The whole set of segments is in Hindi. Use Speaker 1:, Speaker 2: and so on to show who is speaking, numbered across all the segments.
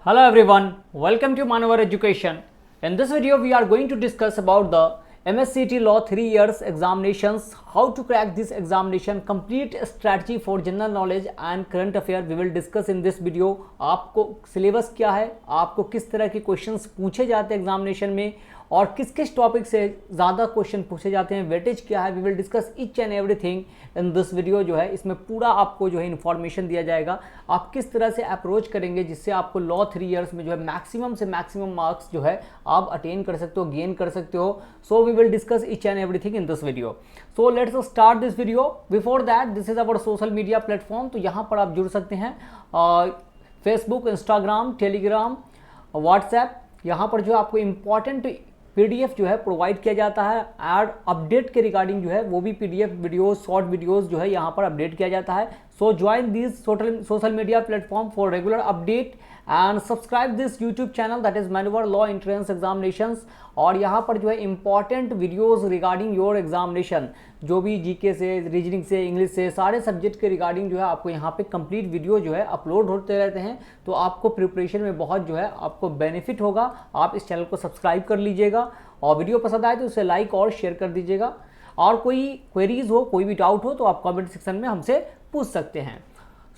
Speaker 1: Hello everyone, welcome to Manavar Education. In this video we are going to discuss about the MSCT Law 3 years examinations, how to crack this examination, complete strategy for general knowledge and current affair we will discuss in this video. आपको सिलेबस क्या है, आपको किस तरह के क्वेश्चंस पूछे जाते हैं एग्जामिनेशन में और किस किस टॉपिक से ज़्यादा क्वेश्चन पूछे जाते हैं, वेटेज क्या है, we will discuss each and everything in this video. जो है इसमें पूरा आपको जो है इन्फॉर्मेशन दिया जाएगा, आप किस तरह से अप्रोच करेंगे जिससे आपको लॉ 3 ईयर्स में जो है मैक्सिमम से मैक्सिमम मार्क्स जो है आप अटेन कर सकते हो, गेन कर सकते हो। So we will discuss each and everything in this video. So let's start this video. Before that this is our social media platform, तो यहाँ पर आप जुड़ सकते हैं फेसबुक, इंस्टाग्राम, टेलीग्राम, व्हाट्सएप। यहाँ पर जो आपको इंपॉर्टेंट पीडीएफ जो है प्रोवाइड किया जाता है, एड अपडेट के रिगार्डिंग जो है वो भी पीडीएफ वीडियोस, शॉर्ट वीडियोस जो है यहाँ पर अपडेट किया जाता है। सो join this social media platform for regular update and subscribe this YouTube channel that is manoeuvre law entrance examinations. और यहाँ पर जो है important videos regarding your examination, जो भी जीके से, रीजनिंग से, इंग्लिश से, सारे सब्जेक्ट के रिगार्डिंग जो है आपको यहाँ पे कंप्लीट वीडियो जो है अपलोड होते रहते हैं। तो आपको प्रिपरेशन में बहुत जो है आपको बेनिफिट होगा। आप इस चैनल को सब्सक्राइब कर लीजिएगा और वीडियो पसंद आए तो उसे लाइक और शेयर कर दीजिएगा। और कोई क्वेरीज हो, कोई भी डाउट हो तो आप कमेंट सेक्शन में हमसे पूछ सकते हैं।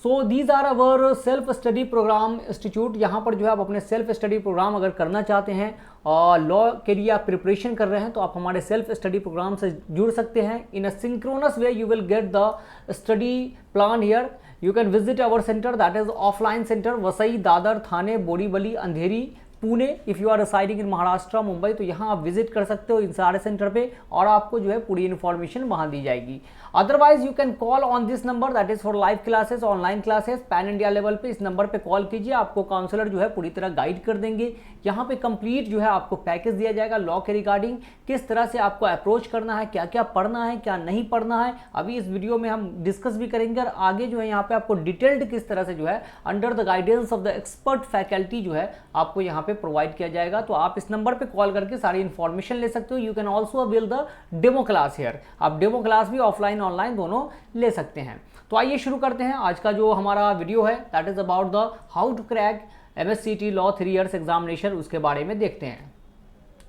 Speaker 1: So these are our self study programme institute. यहाँ पर जो है आप अपने सेल्फ स्टडी प्रोग्राम अगर करना चाहते हैं और लॉ के लिए आप प्रिपरेशन कर रहे हैं तो आप हमारे सेल्फ स्टडी प्रोग्राम से जुड़ सकते हैं। In asynchronous way you will get the study plan here. You can visit our centre that is offline centre Vasai, Dadar, Thane, Borivali, Andheri, Pune. If you are residing in Maharashtra, Mumbai, तो यहाँ आप विजिट कर सकते हो इन सारे सेंटर पे और आपको जो है पूरी इन्फॉर्मेशन वहाँ दी जाएगी। Otherwise you can call on this number that is for live classes, online classes pan India level पे। इस नंबर पे कॉल कीजिए, आपको काउंसलर जो है पूरी तरह गाइड कर देंगे। यहाँ पे कंप्लीट जो है आपको पैकेज दिया जाएगा लॉ के रिगार्डिंग, किस तरह से आपको अप्रोच करना है, क्या क्या पढ़ना है, क्या नहीं पढ़ना है। अभी इस वीडियो में हम डिस्कस भी करेंगे और आगे जो है यहाँ पे आपको डिटेल्ड किस तरह से जो है under the guidance of the expert faculty जो है आपको यहाँ पे प्रोवाइड किया जाएगा। तो आप इस नंबर पे कॉल करके सारी इन्फॉर्मेशन ले सकते हो। You can also avail the demo class here. आप डेमो क्लास भी ऑफलाइन ऑनलाइन दोनों ले सकते हैं। तो आइए शुरू करते हैं। आज का जो हमारा वीडियो है that is about the how to crack MSCT law 3 years examination, उसके बारे में देखते हैं।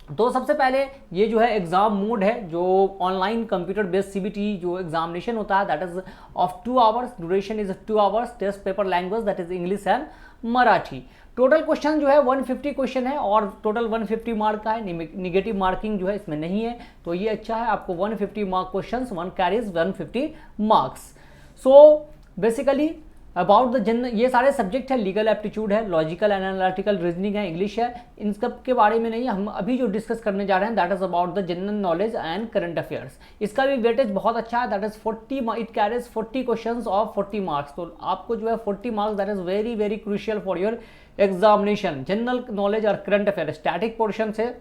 Speaker 1: तो सबसे पहले ये जो है एग्जाम मोड है, जो ऑनलाइन कंप्यूटर बेस्ड CBT जो एग्जामिनेशन होता है that is of 2 hours, duration is 2 hours, test paper language that is English and Marathi. Total question जो है 150 क्वेश्चन है और टोटल 150 मार्क का है। निगेटिव मार्किंग जो है इसमें नहीं है, तो ये अच्छा है। आपको 150 mark question, 1 carries 150 marks. So basically about the general, ये सारे सब्जेक्ट है, लीगल एप्टीट्यूड है, लॉजिकल एंड एनालिटिकल रीजनिंग है, इंग्लिश है। इन सब के बारे में नहीं, हम अभी जो डिस्कस करने जा रहे हैं that is about the general knowledge and current affairs. इसका भी वेटेज बहुत अच्छा है, that is 40, it carries 40 questions of 40 marks. तो आपको जो है 40 marks that is very very crucial for your examination. General knowledge और करंट अफेयर, स्टैटिक पोर्शन से,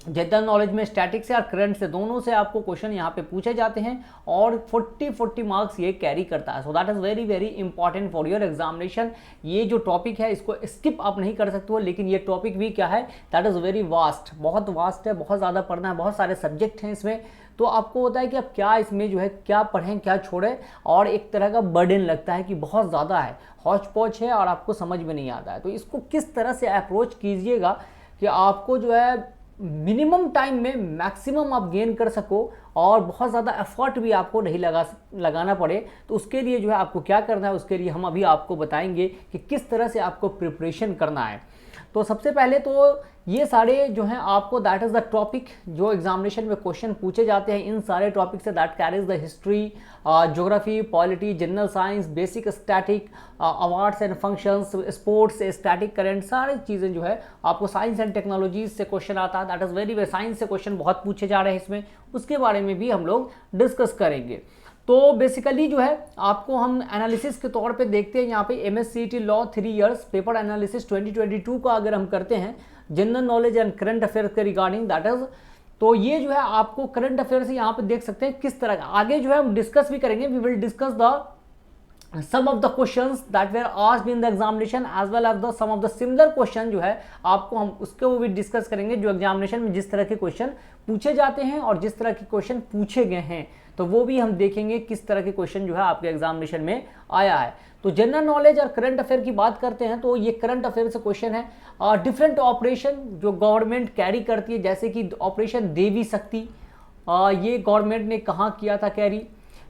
Speaker 1: जनरल नॉलेज में स्टैटिक से और करंट से दोनों से आपको क्वेश्चन यहाँ पे पूछे जाते हैं और 40 मार्क्स ये कैरी करता है। सो that is very very important for your examination. ये जो टॉपिक है इसको स्किप आप नहीं कर सकते हो, लेकिन ये टॉपिक भी क्या है दैट इज वेरी वास्ट, बहुत वास्ट है, बहुत ज़्यादा पढ़ना है, बहुत सारे सब्जेक्ट हैं इसमें। तो आपको होता है कि आप क्या इसमें जो है क्या पढ़ें क्या छोड़ें, और एक तरह का बर्डन लगता है कि बहुत ज़्यादा है, हौच पौच है और आपको समझ में नहीं आता है। तो इसको किस तरह से अप्रोच कीजिएगा कि आपको जो है मिनिमम टाइम में मैक्सिमम आप गेन कर सको और बहुत ज़्यादा एफर्ट भी आपको नहीं लगाना पड़े। तो उसके लिए जो है आपको क्या करना है, उसके लिए हम अभी आपको बताएंगे कि किस तरह से आपको प्रिपरेशन करना है। तो सबसे पहले तो ये सारे जो हैं आपको दैट इज़ द टॉपिक जो एग्जामिनेशन में क्वेश्चन पूछे जाते हैं, इन सारे topic say that carries the history, geography, polity, general science, basic static, awards and functions, sports, static current, सारी चीज़ें जो है आपको साइंस एंड टेक्नोलॉजीज से क्वेश्चन आता है। That is very very, science से क्वेश्चन बहुत पूछे जा रहे हैं इसमें, उसके बारे में भी हम लोग डिस्कस करेंगे। तो बेसिकली जो है आपको हम एनालिसिस के तौर पे देखते हैं यहाँ पे MSCT law 3 years paper analysis 2022 का अगर हम करते हैं general knowledge and current affairs के रिगार्डिंग दैट इज, तो ये जो है आपको करंट अफेयर्स यहाँ पे देख सकते हैं किस तरह का। आगे जो है हम डिस्कस भी करेंगे, we will discuss the some of the questions that were asked in the examination as well as the some of the similar question जो है आपको हम उसके वो भी डिस्कस करेंगे, जो एग्जामिनेशन में जिस तरह के क्वेश्चन पूछे जाते हैं और जिस तरह के क्वेश्चन पूछे गए हैं तो वो भी हम देखेंगे किस तरह के क्वेश्चन जो है आपके एग्जामिनेशन में आया है। तो जनरल नॉलेज और करंट अफेयर की बात करते हैं तो ये करंट अफेयर से क्वेश्चन है। डिफरेंट ऑपरेशन जो गवर्नमेंट कैरी करती है, जैसे कि ऑपरेशन देवी शक्ति, ये गवर्नमेंट ने कहाँ किया था कैरी,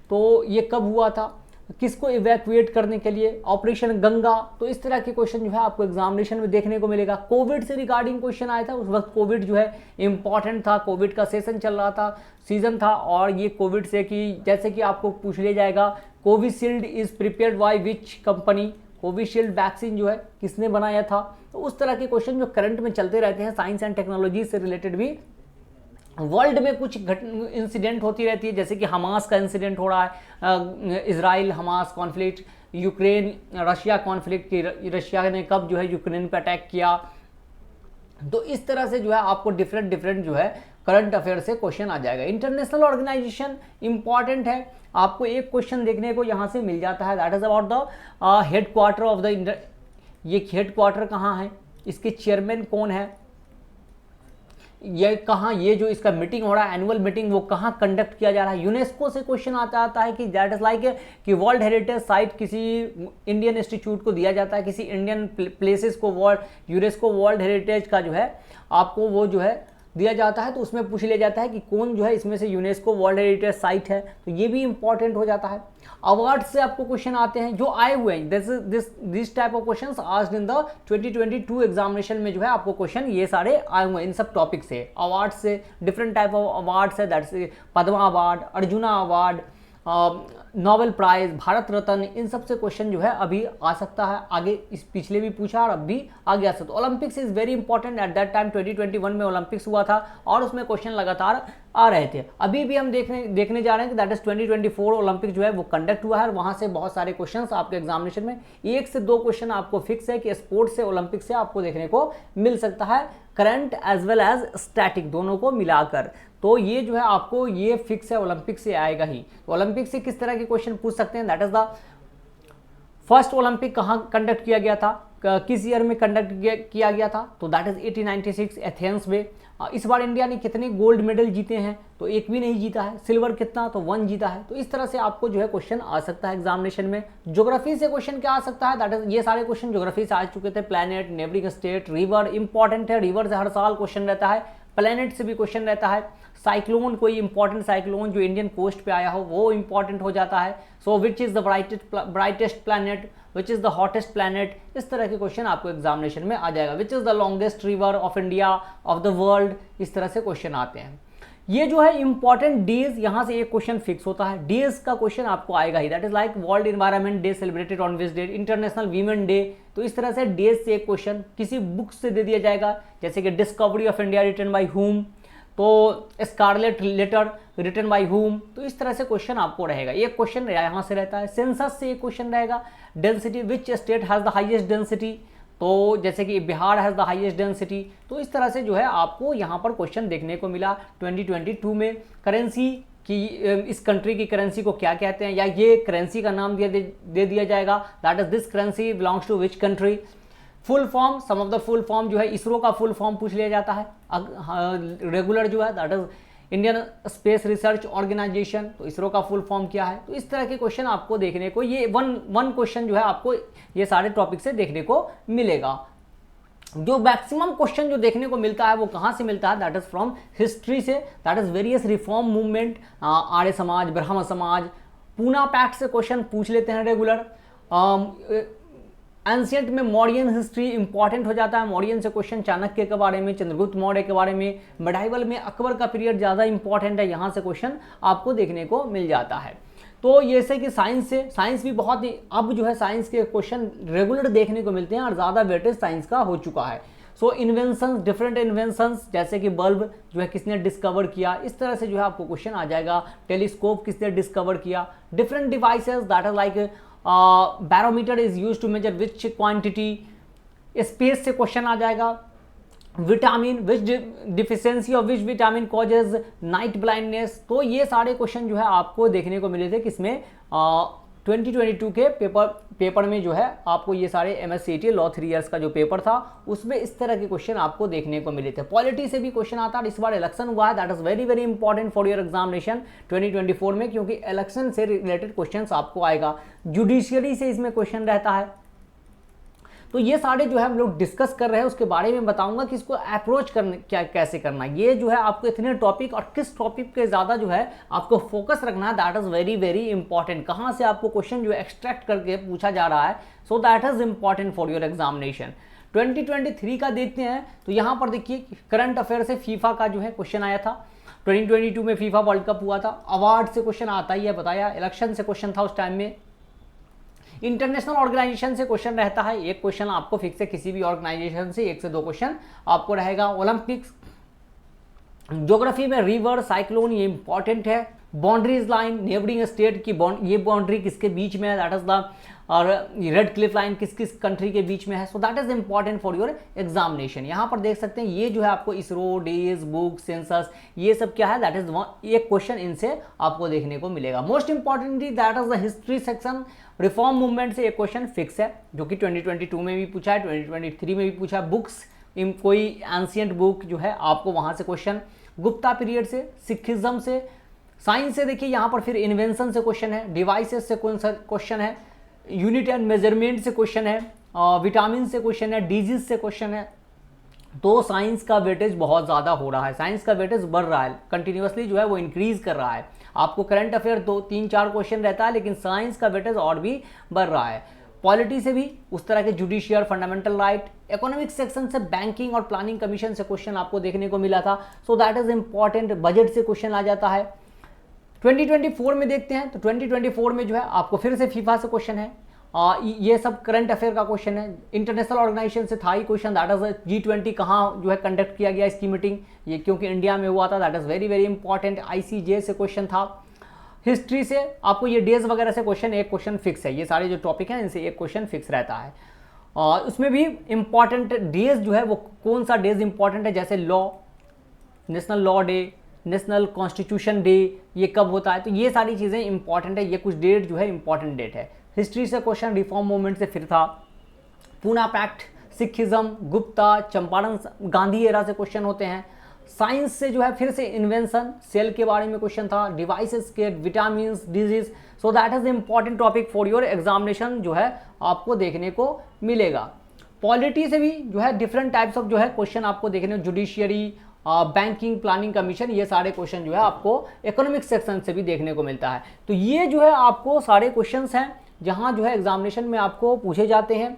Speaker 1: तो ये कब हुआ था, किसको इवैक्यूएट करने के लिए, ऑपरेशन गंगा। तो इस तरह के क्वेश्चन जो है आपको एग्जामिनेशन में देखने को मिलेगा। कोविड से रिगार्डिंग क्वेश्चन आया था, उस वक्त कोविड जो है इंपॉर्टेंट था, कोविड का सेशन चल रहा था, सीजन था, और ये कोविड से कि जैसे कि आपको पूछ लिया जाएगा Covishield is prepared by which company, Covishield vaccine जो है किसने बनाया था। तो उस तरह के क्वेश्चन जो करंट में चलते रहते हैं, साइंस एंड टेक्नोलॉजी से रिलेटेड भी। वर्ल्ड में कुछ इंसिडेंट होती रहती है, जैसे कि हमास का इंसिडेंट हो रहा है, Israel Hamas conflict, Ukraine Russia conflict की रशिया ने कब जो है यूक्रेन पर अटैक किया। तो इस तरह से जो है आपको डिफरेंट जो है करंट अफेयर से क्वेश्चन आ जाएगा। इंटरनेशनल ऑर्गेनाइजेशन इंपॉर्टेंट है, आपको एक क्वेश्चन देखने को यहाँ से मिल जाता है, that is about the head quarter of the, ये हेड क्वार्टर कहाँ है, इसके चेयरमैन कौन है, ये कहाँ, ये जो इसका मीटिंग हो रहा है एनुअल मीटिंग, वो कहाँ कंडक्ट किया जा रहा है। यूनेस्को से क्वेश्चन आता है कि दैट इज लाइक कि वर्ल्ड हेरिटेज साइट किसी इंडियन इंस्टीट्यूट को दिया जाता है, किसी इंडियन प्लेसेस को वर्ल्ड यूनेस्को वर्ल्ड हेरिटेज का जो है आपको वो जो है दिया जाता है, तो उसमें पूछ लिया जाता है कि कौन जो है इसमें से यूनेस्को वर्ल्ड हेरिटेज साइट है, तो ये भी इंपॉर्टेंट हो जाता है। अवार्ड से आपको क्वेश्चन आते हैं जो आए हुए हैं, this type of questions asked in the 2022 examination में जो है आपको क्वेश्चन ये सारे आए हुए हैं इन सब टॉपिक से। अवार्ड से डिफरेंट टाइप ऑफ अवार्ड्स है, that's Padma award, Arjuna award, Nobel prize, Bharat Ratna, इन सब से क्वेश्चन जो है अभी आ सकता है, आगे इस पिछले भी पूछा और अब भी आगे आ सकता है। Olympics is very important, at that time 2021 में ओलंपिक्स हुआ था और उसमें क्वेश्चन लगातार आ रहे थे। अभी भी हम देखने जा रहे हैं कि दैट इज 2024 ओलंपिक जो है वो कंडक्ट हुआ है, वहां से बहुत सारे क्वेश्चंस आपके एग्जामिनेशन में 1 से 2 क्वेश्चन आपको फिक्स है कि स्पोर्ट्स से ओलंपिक से आपको देखने को मिल सकता है, current as well as static दोनों को मिलाकर। तो ये जो है आपको ये फिक्स है, ओलंपिक से आएगा ही। तो ओलंपिक से किस तरह के क्वेश्चन पूछ सकते हैं, that is the first Olympic कहाँ कंडक्ट किया गया था, किस ईयर में कंडक्ट किया गया था, तो दैट इज 1896 एथेंस में। इस बार इंडिया ने कितने गोल्ड मेडल जीते हैं, तो एक भी नहीं जीता है। सिल्वर कितना, तो 1 जीता है। तो इस तरह से आपको जो है क्वेश्चन आ सकता है एग्जामिनेशन में। ज्योग्राफी से क्वेश्चन क्या आ सकता है, दैट इज ये सारे क्वेश्चन ज्योग्राफी से आ चुके थे। Planet, neighbouring state, river important है, रिवर से हर साल क्वेश्चन रहता है, प्लैनेट से भी क्वेश्चन रहता है। साइक्लोन, कोई इंपॉर्टेंट साइक्लोन जो इंडियन कोस्ट पे आया हो वो इंपॉर्टेंट हो जाता है। So which is the brightest planet, which is the hottest planet, इस तरह के क्वेश्चन आपको एग्जामिनेशन में आ जाएगा। Which is the longest river of India, of the world, इस तरह से क्वेश्चन आते हैं। ये जो है इंपॉर्टेंट डेज, यहाँ से एक क्वेश्चन फिक्स होता है, डेज का क्वेश्चन आपको आएगा ही, that is like world environment day celebrated on which day, international women day. तो इस तरह से डेज से एक क्वेश्चन किसी बुक से दे दिया जाएगा, जैसे कि discovery of India written by हुम, तो स्कारलेट लेटर रिटन बाय हुम। तो इस तरह से क्वेश्चन आपको रहेगा, एक क्वेश्चन यहाँ से रहता है। सेंसस से एक क्वेश्चन रहेगा, density, which state has the highest density, तो जैसे कि Bihar has the highest density. तो इस तरह से जो है आपको यहाँ पर क्वेश्चन देखने को मिला 2022 में। करेंसी की, इस कंट्री की करेंसी को क्या कहते हैं, या ये करेंसी का नाम दे दिया जाएगा, that is this currency belongs to which country. Full form, some of the full form जो है, इसरो का फुल फॉर्म पूछ लिया जाता है। रेगुलर जो है that is Indian space research organisation, तो इसरो का फुल फॉर्म क्या है। तो इस तरह के क्वेश्चन आपको देखने को, ये वन क्वेश्चन जो है आपको ये सारे टॉपिक से देखने को मिलेगा। जो मैक्सिमम क्वेश्चन जो देखने को मिलता है वो कहाँ से मिलता है, दैट इज फ्रॉम हिस्ट्री से, that is various reform movement, Arya Samaj, Brahmo समाज, पूना पैक्ट से क्वेश्चन पूछ लेते हैं रेगुलर। एंशियंट में मौर्यन हिस्ट्री इंपॉर्टेंट हो जाता है, मौर्यन से क्वेश्चन चाणक्य के बारे में, चंद्रगुप्त मौर्य के बारे में। मिडाइवल में अकबर का पीरियड ज़्यादा इंपॉर्टेंट है, यहाँ से क्वेश्चन आपको देखने को मिल जाता है। तो जैसे कि साइंस से, साइंस भी बहुत ही, अब जो है साइंस के क्वेश्चन रेगुलर देखने को मिलते हैं और ज़्यादा वेटेज साइंस का हो चुका है। सो इन्वेंशंस, डिफरेंट इन्वेंशंस, जैसे कि बल्ब जो है किसने डिस्कवर किया, इस तरह से जो है आपको क्वेश्चन आ जाएगा। टेलीस्कोप किसने डिस्कवर किया, different devices, that is like barometer is use to measure which quantity. Space से क्वेश्चन आ जाएगा। Vitamin, which deficiency of which vitamin causes night blindness. तो ये सारे क्वेश्चन जो है आपको देखने को मिले थे किसमें, 2022 के पेपर में जो है आपको ये सारे MSCT लॉ 3 इयर्स का जो पेपर था उसमें इस तरह के क्वेश्चन आपको देखने को मिले थे। पॉलिटी से भी क्वेश्चन आता है, इस बार इलेक्शन हुआ है, that is very very important for your examination 2024 में, क्योंकि इलेक्शन से रिलेटेड क्वेश्चन आपको आएगा। जुडिशियरी से इसमें क्वेश्चन रहता है। तो ये सारे जो है हम लोग डिस्कस कर रहे हैं, उसके बारे में बताऊंगा कि इसको अप्रोच करने क्या कैसे करना है। ये जो है आपको इतने टॉपिक और किस टॉपिक पे ज़्यादा जो है आपको फोकस रखना है, that is very very important. कहाँ से आपको क्वेश्चन जो है एक्सट्रैक्ट करके पूछा जा रहा है, so that is important for your examination. 2023 का देखते हैं तो यहाँ पर देखिए करंट अफेयर से फीफा का जो है क्वेश्चन आया था। 2022 में फीफा वर्ल्ड कप हुआ था, अवार्ड से क्वेश्चन आता ही है बताया, इलेक्शन से क्वेश्चन था उस टाइम में, इंटरनेशनल ऑर्गेनाइजेशन से क्वेश्चन रहता है, एक क्वेश्चन आपको फिक्स है, किसी भी ऑर्गेनाइजेशन से 1 से 2 क्वेश्चन आपको रहेगा। ओलंपिक्स, ज्योग्राफी में रिवर, साइक्लोन, ये इंपॉर्टेंट है। बाउंड्रीज लाइन, नेबरिंग स्टेट की ये बाउंड्री किसके बीच में है, दैट इज द, और रेड क्लिफ लाइन किस किस कंट्री के बीच में है, सो that is important for your examination. यहाँ पर देख सकते हैं ये जो है आपको इसरो, डेज, बुक, सेंसस, ये सब क्या है, दैट इज एक क्वेश्चन इनसे आपको देखने को मिलेगा। Most importantly that is the history section, reform movement से एक क्वेश्चन फिक्स है जो कि 2022 में भी पूछा है, 2023 में भी पूछा है। बुक्स, कोई एंशियंट बुक जो है आपको वहाँ से क्वेश्चन, गुप्ता पीरियड से, सिखिज्म से, साइंस से देखिए यहाँ पर फिर इन्वेंशन से क्वेश्चन है, डिवाइसेस से कौन सा क्वेश्चन है, यूनिट एंड मेजरमेंट से क्वेश्चन है, विटामिन से क्वेश्चन है, डिजीज से क्वेश्चन है। तो साइंस का वेटेज बहुत ज़्यादा हो रहा है, साइंस का वेटेज बढ़ रहा है, कंटिन्यूसली जो है वो इंक्रीज कर रहा है। आपको करंट अफेयर 2, 3, 4 क्वेश्चन रहता है, लेकिन साइंस का वेटेज और भी बढ़ रहा है। पॉलिटी से भी उस तरह के, judicial, fundamental right, economic section से बैंकिंग और प्लानिंग कमीशन से क्वेश्चन आपको देखने को मिला था, so that is important. Budget से क्वेश्चन आ जाता है। 2024 में देखते हैं तो 2024 में जो है आपको फिर से फीफा से क्वेश्चन है, ये सब करंट अफेयर का क्वेश्चन है। इंटरनेशनल ऑर्गेनाइजेशन से था ही क्वेश्चन, दैट इज G20 कहाँ जो है कंडक्ट किया गया इसकी मीटिंग, ये क्योंकि इंडिया में हुआ था, that is very very important. ICJ से क्वेश्चन था। हिस्ट्री से आपको ये डेज वगैरह से क्वेश्चन, एक क्वेश्चन फिक्स है। ये सारे जो टॉपिक हैं इनसे एक क्वेश्चन फिक्स रहता है। और उसमें भी इंपॉर्टेंट डेज जो है वो कौन सा डेज इंपॉर्टेंट है, जैसे law, national law day, national constitution day, ये कब होता है, तो ये सारी चीज़ें इंपॉर्टेंट है। ये कुछ डेट जो है इंपॉर्टेंट डेट है। हिस्ट्री से क्वेश्चन, रिफॉर्म मूवमेंट से फिर था, Poona pact, Sikhism, Gupta, Champaran, Gandhi era से क्वेश्चन होते हैं। साइंस से जो है फिर से इन्वेंशन, सेल के बारे में क्वेश्चन था, डिवाइसेस के, vitamin, disease, so that is important topic for your examination जो है आपको देखने को मिलेगा। पॉलिटी से भी जो है डिफरेंट टाइप्स ऑफ जो है क्वेश्चन आपको देखने, जुडिशियरी, बैंकिंग, प्लानिंग कमीशन, ये सारे क्वेश्चन जो है आपको इकोनॉमिक सेक्शन से भी देखने को मिलता है। तो ये जो है आपको सारे क्वेश्चंस हैं जहां जो है एग्जामिनेशन में आपको पूछे जाते हैं।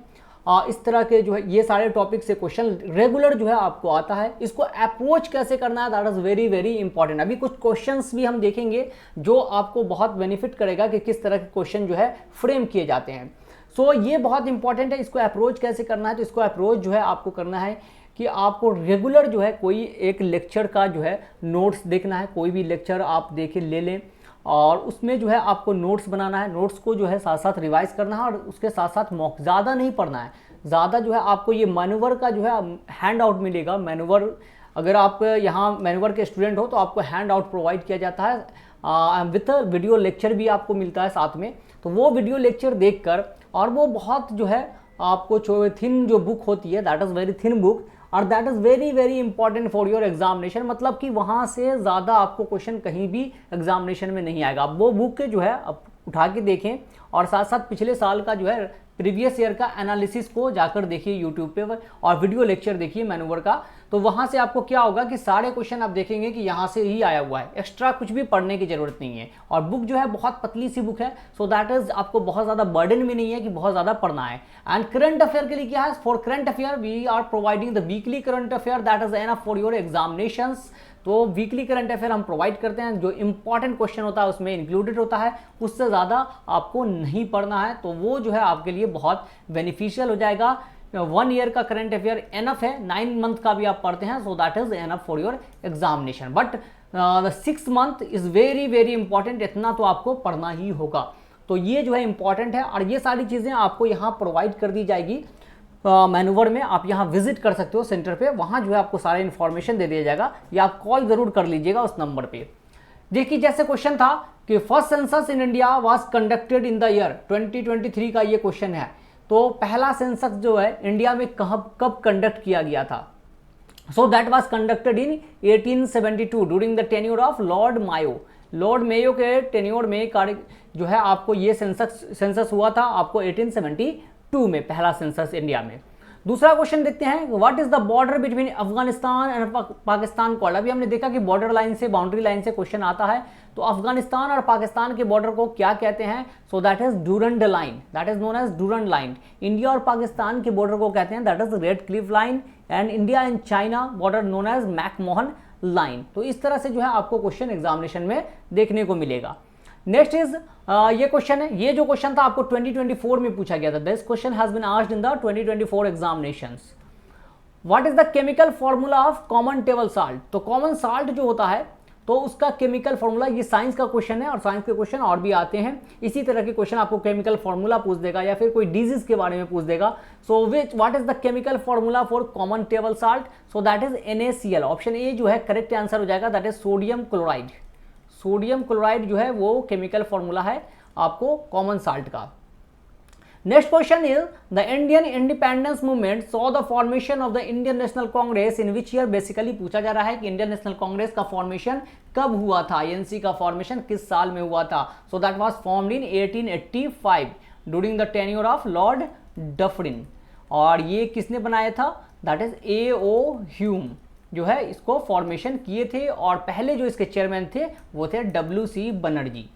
Speaker 1: इस तरह के जो है ये सारे टॉपिक से क्वेश्चन रेगुलर जो है आपको आता है। इसको अप्रोच कैसे करना है, that is very very important. अभी कुछ क्वेश्चंस भी हम देखेंगे जो आपको बहुत बेनिफिट करेगा कि किस तरह के क्वेश्चन जो है फ्रेम किए जाते हैं। सो ये बहुत इंपॉर्टेंट है। इसको अप्रोच कैसे करना है, तो इसको अप्रोच जो है आपको करना है कि आपको रेगुलर जो है कोई एक लेक्चर का जो है नोट्स देखना है। कोई भी लेक्चर आप देखे ले लें और उसमें जो है आपको नोट्स बनाना है, नोट्स को जो है साथ साथ रिवाइज करना है और उसके साथ साथ मॉक, ज़्यादा नहीं पढ़ना है। ज़्यादा जो है आपको ये मैन्यूवर का जो है हैंड आउट मिलेगा। मैन्यूवर, अगर आप यहाँ मैन्यूवर के स्टूडेंट हो तो आपको हैंड आउट प्रोवाइड किया जाता है विथ वीडियो लेक्चर भी आपको मिलता है साथ में। तो वो वीडियो लेक्चर देखकर, और वो बहुत जो है आपको थिन जो बुक होती है, that is very thin book और that is very very important for your examination. मतलब कि वहाँ से ज़्यादा आपको क्वेश्चन कहीं भी एग्जामिनेशन में नहीं आएगा। आप वो बुक जो है आप उठा के देखें और साथ साथ पिछले साल का जो है प्रीवियस ईयर का एनालिसिस को जाकर देखिए यूट्यूब पे और वीडियो लेक्चर देखिए मैन्यूवर का। तो वहाँ से आपको क्या होगा कि सारे क्वेश्चन आप देखेंगे कि यहाँ से ही आया हुआ है, एक्स्ट्रा कुछ भी पढ़ने की जरूरत नहीं है। और बुक जो है बहुत पतली सी बुक है, सो दैट इज आपको बहुत ज़्यादा बर्डन भी नहीं है कि बहुत ज़्यादा पढ़ना है। एंड करंट अफेयर के लिए क्या है, for current affair we are providing the weekly current affair, that is enough for your examinations. तो वीकली करंट अफेयर हम प्रोवाइड करते हैं, जो इंपॉर्टेंट क्वेश्चन होता है उसमें इंक्लूडेड होता है, उससे ज़्यादा आपको नहीं पढ़ना है। तो वो जो है आपके लिए बहुत बेनिफिशियल हो जाएगा। 1 ईयर का करंट अफेयर एनफ है, 9 मंथ का भी आप पढ़ते हैं, so that is enough for your examination. But 6 month is very very important, इतना तो आपको पढ़ना ही होगा। तो ये जो है इंपॉर्टेंट है और ये सारी चीज़ें आपको यहाँ प्रोवाइड कर दी जाएगी मैन्यूवर में। आप यहाँ विजिट कर सकते हो सेंटर पे, वहाँ जो है आपको सारा इन्फॉर्मेशन दे दिया जाएगा, या आप कॉल ज़रूर कर लीजिएगा उस नंबर पे। देखिए जैसे क्वेश्चन था कि first census in India was conducted in the year 2023 का ये क्वेश्चन है। तो पहला सेंसस जो है इंडिया में कब कंडक्ट किया गया था? So that was conducted in 1872 during the tenure of Lord Mayo. Lord Mayo के टेन्योर में कार्य जो है आपको ये सेंसस हुआ था आपको 1872 में, पहला सेंसस इंडिया में। दूसरा क्वेश्चन देखते हैं, what is the border between Afghanistan and Pakistan called? अभी हमने देखा कि बॉर्डर लाइन से, बाउंड्री लाइन से क्वेश्चन आता है, तो अफगानिस्तान और पाकिस्तान के बॉर्डर को क्या कहते हैं? So that is Durand line, that is known as Durand line. India और पाकिस्तान के बॉर्डर को कहते हैं that is Radcliffe line, and India and China border known as McMahon line. तो इस तरह से जो है आपको क्वेश्चन एग्जामिनेशन में देखने को मिलेगा। नेक्स्ट इज ये क्वेश्चन है, ये जो क्वेश्चन था आपको 2024 में पूछा गया था। This question has been asked in the 2024 examinations. What is the chemical formula of common table salt? तो कॉमन साल्ट जो होता है तो उसका केमिकल फॉर्मूला, ये साइंस का क्वेश्चन है और साइंस के क्वेश्चन और भी आते हैं इसी तरह के क्वेश्चन, आपको केमिकल फॉर्मूला पूछ देगा या फिर कोई डिजीज के बारे में पूछ देगा। So what is the chemical formula for common table salt? So that is NaCl। Option A जो है करेक्ट आंसर हो जाएगा, that is sodium chloride. Sodium chloride जो है वो केमिकल फॉर्मूला है आपको कॉमन साल्ट का। Next question is the Indian independence movement saw the formation of the Indian national Congress in which year? Basically पूछा जा रहा है कि इंडियन नेशनल कांग्रेस का फॉर्मेशन कब हुआ था, INC का फॉर्मेशन किस साल में हुआ था? So that was formed in 1885 during the tenure of Lord Dufferin. और ये किसने बनाया था? That is A.O. ह्यूम जो है इसको फॉर्मेशन किए थे, और पहले जो इसके चेयरमैन थे वो थे W.C. बनर्जी।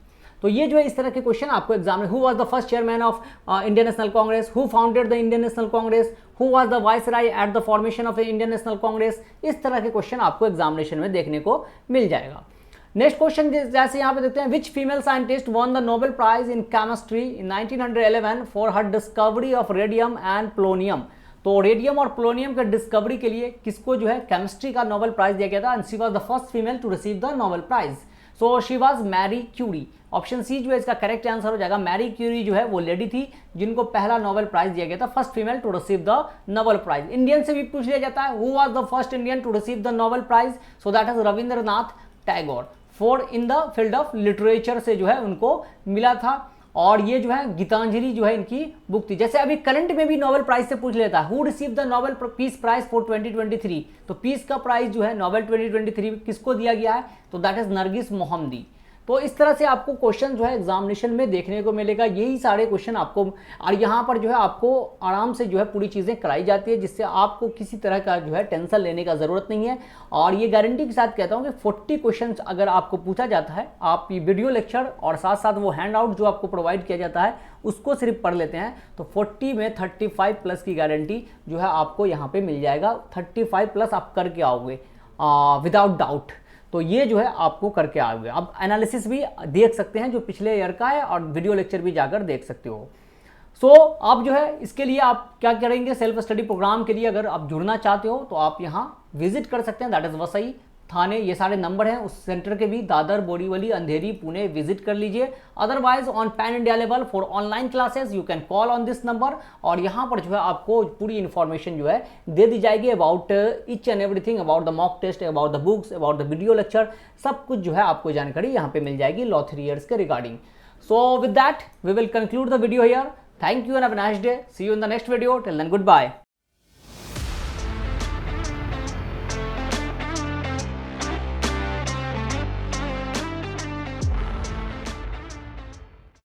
Speaker 1: तो ये जो है इस तरह के क्वेश्चन आपको एग्जाम में, who was the first chairman of Indian national Congress, who founded the Indian national Congress, who was the viceroy at the formation of the Indian national Congress, इस तरह के क्वेश्चन आपको एग्जामिनेशन में देखने को मिल जाएगा। नेक्स्ट क्वेश्चन जैसे यहाँ पे देखते हैं, which female scientist won the Nobel prize in chemistry in 1911 for her discovery of radium and polonium? तो रेडियम और पोलोनियम के डिस्कवरी के लिए किसको जो है केमिस्ट्री का नोबेल प्राइज दिया गया था? And she was the first female to receive the Nobel prize. So she was Marie Curie. Option C जो है इसका करेक्ट आंसर हो जाएगा। मैरी क्यूरी जो है वो लेडी थी जिनको पहला नोबेल प्राइज दिया गया था, first female to receive the Nobel prize. Indian से भी पूछ लिया जाता है, who was the first Indian to receive the Nobel prize? So that is Rabindranath Tagore. For in the field of literature से जो है उनको मिला था, और ये जो है गीतांजलि जो है इनकी बुक थी। जैसे अभी करंट में भी नोबेल प्राइज से पूछ लेता है, who receive the Nobel peace prize for 2023? तो पीस का प्राइज जो है नोबेल 2023 किसको दिया गया है? तो दैट इज नरगिस मोहम्मदी। तो इस तरह से आपको क्वेश्चन जो है एग्जामिनेशन में देखने को मिलेगा, यही सारे क्वेश्चन आपको, और यहाँ पर जो है आपको आराम से जो है पूरी चीज़ें कराई जाती है, जिससे आपको किसी तरह का जो है टेंशन लेने का ज़रूरत नहीं है। और ये गारंटी के साथ कहता हूँ कि 40 क्वेश्चन अगर आपको पूछा जाता है, आप ये वीडियो लेक्चर और साथ साथ वो हैंड आउट जो आपको प्रोवाइड किया जाता है उसको सिर्फ पढ़ लेते हैं, तो 40 में 35 प्लस की गारंटी जो है आपको यहाँ पे मिल जाएगा। 35 प्लस आप करके आओगे विदाउट डाउट। तो ये जो है आपको करके आओगे। अब एनालिसिस भी देख सकते हैं जो पिछले ईयर का है, और वीडियो लेक्चर भी जाकर देख सकते हो। सो आप जो है इसके लिए आप क्या करेंगे, सेल्फ स्टडी प्रोग्राम के लिए अगर आप जुड़ना चाहते हो तो आप यहाँ विजिट कर सकते हैं, दैट इज वसई थाने, ये सारे नंबर हैं उस सेंटर के भी, दादर, बोरीवली, अंधेरी, पुणे, विजिट कर लीजिए। Otherwise on pan India level for online classes you can call on this number, और यहाँ पर जो है आपको पूरी इन्फॉर्मेशन जो है दे दी जाएगी about each and everything, about the mock test, about the books, about the video lecture, सब कुछ जो है आपको जानकारी यहाँ पे मिल जाएगी लॉ 3 इयर्स के regarding. So with that we will conclude the video here. Thank you and have a nice day. See you in the next video. Till then good bye.